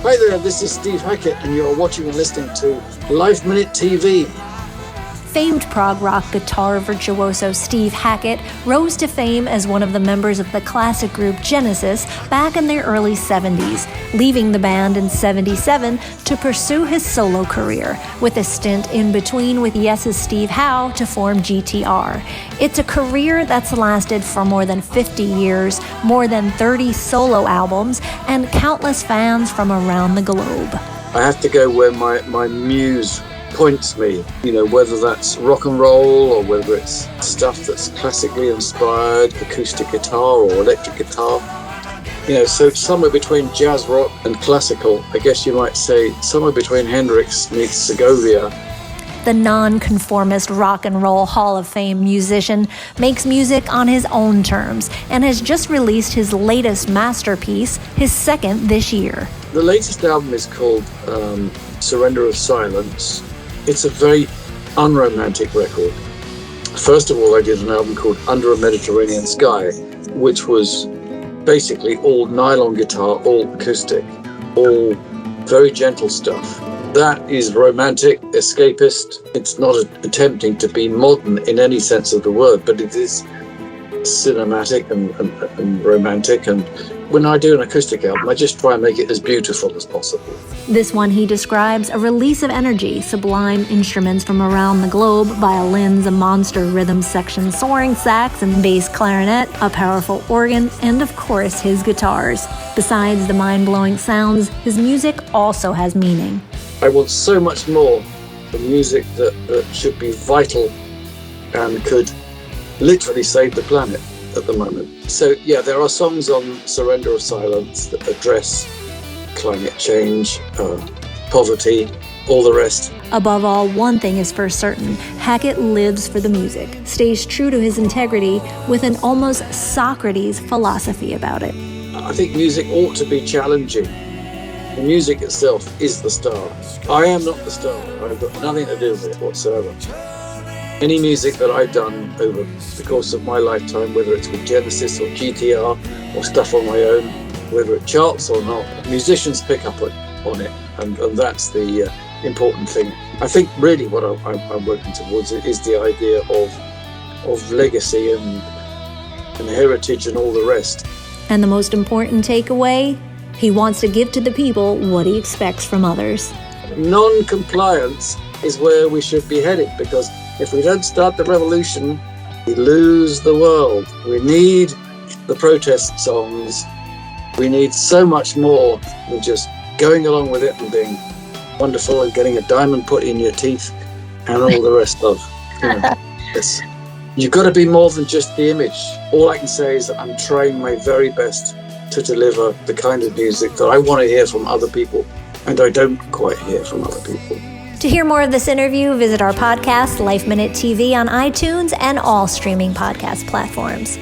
Hi there, this is Steve Hackett, and you're watching and listening to Life Minute TV. Famed prog-rock guitar virtuoso Steve Hackett rose to fame as one of the members of the classic group Genesis back in their early 70s, leaving the band in 77 to pursue his solo career, with a stint in between with Yes's Steve Howe to form GTR. It's a career that's lasted for more than 50 years, more than 30 solo albums, and countless fans from around the globe. I have to go where my muse points me, whether that's rock and roll or whether it's stuff that's classically inspired, acoustic guitar or electric guitar. So somewhere between jazz rock and classical, I guess you might say somewhere between Hendrix meets Segovia. The non-conformist Rock and Roll Hall of Fame musician makes music on his own terms and has just released his latest masterpiece, his second this year. The latest album is called Surrender of Silence. It's a very unromantic record. First of all, I did an album called Under a Mediterranean Sky, which was basically all nylon guitar, all acoustic, all very gentle stuff. That is romantic, escapist. It's not attempting to be modern in any sense of the word, but it is cinematic and romantic. And when I do an acoustic album, I just try and make it as beautiful as possible. This one he describes a release of energy, sublime instruments from around the globe, violins, a monster rhythm section, soaring sax and bass clarinet, a powerful organ, and of course his guitars. Besides the mind-blowing sounds, his music also has meaning. I want so much more for music that should be vital and could literally save the planet at the moment. So yeah, there are songs on Surrender of Silence that address climate change, poverty, all the rest. Above all, one thing is for certain: Hackett lives for the music, stays true to his integrity with an almost Socrates philosophy about it. I think music ought to be challenging. The music itself is the star. I am not the star. I've got nothing to do with it whatsoever. Any music that I've done over the course of my lifetime, whether it's with Genesis or GTR or stuff on my own, whether it charts or not, musicians pick up on it, and that's the important thing. I think really what I'm working towards is the idea of legacy and heritage and all the rest. And the most important takeaway? He wants to give to the people what he expects from others. Non-compliance is where we should be headed, because if we don't start the revolution, we lose the world. We need the protest songs. We need so much more than just going along with it and being wonderful and getting a diamond put in your teeth and all the rest of. You've got to be more than just the image. All I can say is that I'm trying my very best to deliver the kind of music that I want to hear from other people, and I don't quite hear from other people. To hear more of this interview, visit our podcast, Life Minute TV, on iTunes and all streaming podcast platforms.